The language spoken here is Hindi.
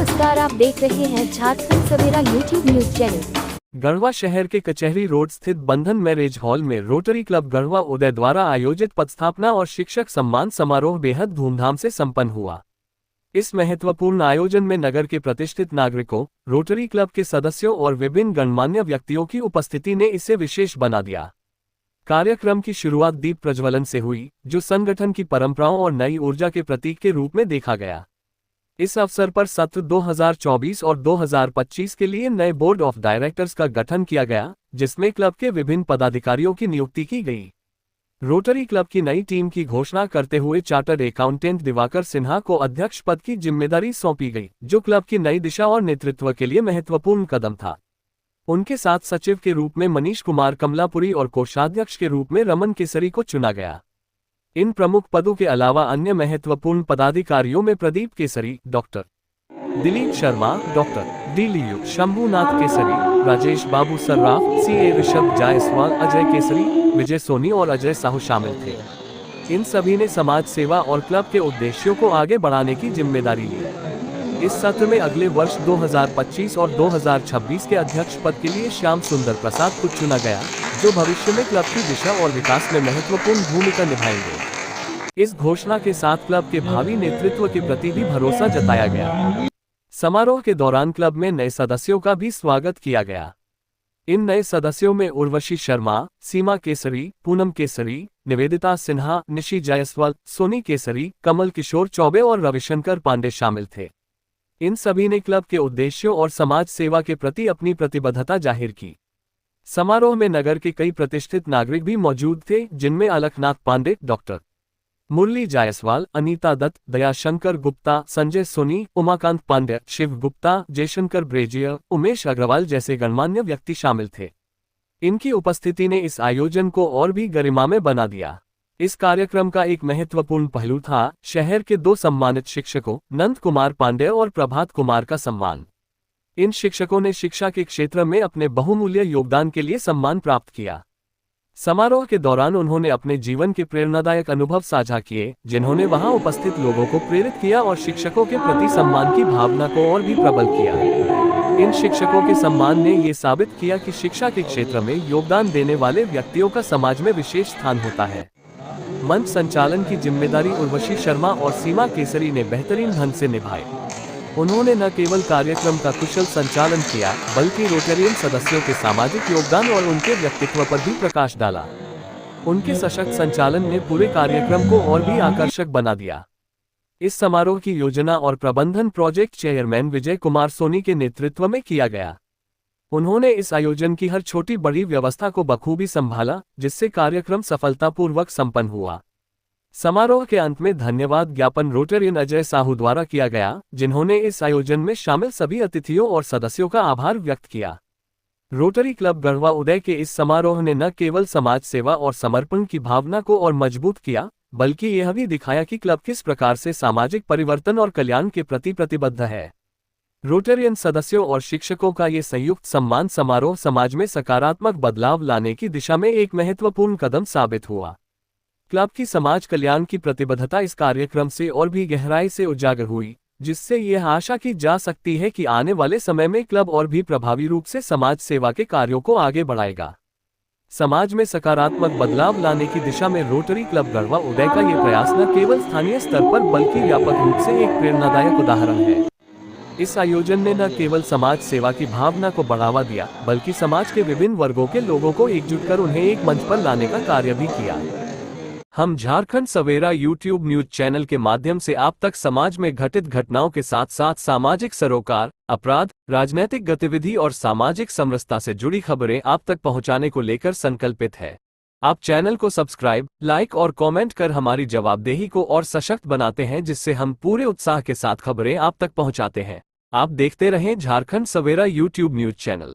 नमस्कार, आप देख रहे हैं झारखंड सवेरा यूट्यूब न्यूज चैनल। गढ़वा शहर के कचहरी रोड स्थित बंधन मैरिज हॉल में रोटरी क्लब गढ़वा उदय द्वारा आयोजित पदस्थापना और शिक्षक सम्मान समारोह बेहद धूमधाम से संपन्न हुआ। इस महत्वपूर्ण आयोजन में नगर के प्रतिष्ठित नागरिकों, रोटरी क्लब के सदस्यों और विभिन्न गणमान्य व्यक्तियों की उपस्थिति ने इसे विशेष बना दिया। कार्यक्रम की शुरुआत दीप प्रज्वलन से हुई, जो संगठन की परंपराओं और नई ऊर्जा के प्रतीक के रूप में देखा गया। इस अवसर पर सत्र 2024 और 2025 के लिए नए बोर्ड ऑफ डायरेक्टर्स का गठन किया गया, जिसमें क्लब के विभिन्न पदाधिकारियों की नियुक्ति की गई। रोटरी क्लब की नई टीम की घोषणा करते हुए चार्टर्ड अकाउंटेंट दिवाकर सिन्हा को अध्यक्ष पद की जिम्मेदारी सौंपी गई, जो क्लब की नई दिशा और नेतृत्व के लिए महत्वपूर्ण कदम था। उनके साथ सचिव के रूप में मनीष कुमार कमलापुरी और कोषाध्यक्ष के रूप में रमन केसरी को चुना गया। इन प्रमुख पदों के अलावा अन्य महत्वपूर्ण पदाधिकारियों में Pradeep Kesari, doctor Dilip Sharma, doctor D Liu, Shambhunath Kesari, Rajesh Babu Sarraf, CA Rishabh Jaiswal, Ajay Kesari, Vijay Soni और अजय साहू शामिल थे। इन सभी ने समाज सेवा और क्लब के उद्देश्यों को आगे बढ़ाने की जिम्मेदारी ली। इस सत्र में अगले वर्ष 2025 और 2026 के अध्यक्ष पद के लिए श्याम सुंदर प्रसाद को चुना गया, जो भविष्य में क्लब की दिशा और विकास में महत्वपूर्ण भूमिका निभाएंगे। इस घोषणा के साथ क्लब के भावी नेतृत्व के प्रति भी भरोसा जताया गया। समारोह के दौरान क्लब में नए सदस्यों का भी स्वागत किया गया। इन नए सदस्यों में उर्वशी शर्मा, सीमा केसरी, पूनम केसरी, निवेदिता सिन्हा, निशी जायसवाल, सोनी केसरी, कमल किशोर चौबे और रविशंकर पांडे शामिल थे। इन सभी ने क्लब के उद्देश्यों और समाज सेवा के प्रति अपनी प्रतिबद्धता जाहिर की। समारोह में नगर के कई प्रतिष्ठित नागरिक भी मौजूद थे, जिनमें अलखनाथ पांडे, डॉक्टर मुरली जायसवाल, अनीता दत्त, दयाशंकर गुप्ता, संजय सोनी, उमाकांत पांडे, शिव गुप्ता, जयशंकर ब्रेजिया, उमेश अग्रवाल जैसे गणमान्य व्यक्ति शामिल थे। इनकी उपस्थिति ने इस आयोजन को और भी गरिमामय बना दिया। इस कार्यक्रम का एक महत्वपूर्ण पहलू था शहर के 2 सम्मानित शिक्षकों, नंद कुमार पांडे और प्रभात कुमार का सम्मान। इन शिक्षकों ने शिक्षा के क्षेत्र में अपने बहुमूल्य योगदान के लिए सम्मान प्राप्त किया। समारोह के दौरान उन्होंने अपने जीवन के प्रेरणादायक अनुभव साझा किए, जिन्होंने वहां उपस्थित लोगों को प्रेरित किया और शिक्षकों के प्रति सम्मान की भावना को और भी प्रबल किया। इन शिक्षकों के सम्मान ने ये साबित किया कि शिक्षा के क्षेत्र में योगदान देने वाले व्यक्तियों का समाज में विशेष स्थान होता है। मंच संचालन की जिम्मेदारी उर्वशी शर्मा और सीमा केसरी ने बेहतरीन ढंग से निभाई। उन्होंने न केवल कार्यक्रम का कुशल संचालन किया, बल्कि रोटेरियन सदस्यों के सामाजिक योगदान और उनके व्यक्तित्व पर भी प्रकाश डाला। उनके सशक्त संचालन ने पूरे कार्यक्रम को और भी आकर्षक बना दिया। इस समारोह की योजना और प्रबंधन प्रोजेक्ट चेयरमैन विजय कुमार सोनी के नेतृत्व में किया गया। उन्होंने इस आयोजन की हर छोटी बड़ी व्यवस्था को बखूबी संभाला, जिससे कार्यक्रम सफलतापूर्वक संपन्न हुआ। समारोह के अंत में धन्यवाद ज्ञापन रोटेरियन अजय साहू द्वारा किया गया, जिन्होंने इस आयोजन में शामिल सभी अतिथियों और सदस्यों का आभार व्यक्त किया। रोटरी क्लब गढ़वा उदय के इस समारोह ने न केवल समाज सेवा और समर्पण की भावना को और मजबूत किया, बल्कि यह भी दिखाया कि क्लब किस प्रकार से सामाजिक परिवर्तन और कल्याण के प्रति प्रतिबद्ध है। रोटेरियन सदस्यों और शिक्षकों का ये संयुक्त सम्मान समारोह समाज में सकारात्मक बदलाव लाने की दिशा में एक महत्वपूर्ण कदम साबित हुआ। क्लब की समाज कल्याण की प्रतिबद्धता इस कार्यक्रम से और भी गहराई से उजागर हुई, जिससे यह आशा की जा सकती है कि आने वाले समय में क्लब और भी प्रभावी रूप से समाज सेवा के कार्यों को आगे बढ़ाएगा। समाज में सकारात्मक बदलाव लाने की दिशा में रोटरी क्लब गढ़वा उदय का ये प्रयास न केवल स्थानीय स्तर पर बल्कि व्यापक रूप से एक प्रेरणादायक उदाहरण है। इस आयोजन ने न केवल समाज सेवा की भावना को बढ़ावा दिया, बल्कि समाज के विभिन्न वर्गों के लोगों को एकजुट कर उन्हें एक मंच पर लाने का कार्य भी किया। हम झारखंड सवेरा यूट्यूब न्यूज चैनल के माध्यम से आप तक समाज में घटित घटनाओं के साथ साथ सामाजिक सरोकार, अपराध, राजनीतिक गतिविधि और सामाजिक समरसता से जुड़ी खबरें आप तक पहुंचाने को लेकर संकल्पित है। आप चैनल को सब्सक्राइब, लाइक और कमेंट कर हमारी जवाबदेही को और सशक्त बनाते हैं, जिससे हम पूरे उत्साह के साथ खबरें आप तक पहुंचाते हैं। आप देखते रहें झारखंड सवेरा यूट्यूब न्यूज चैनल।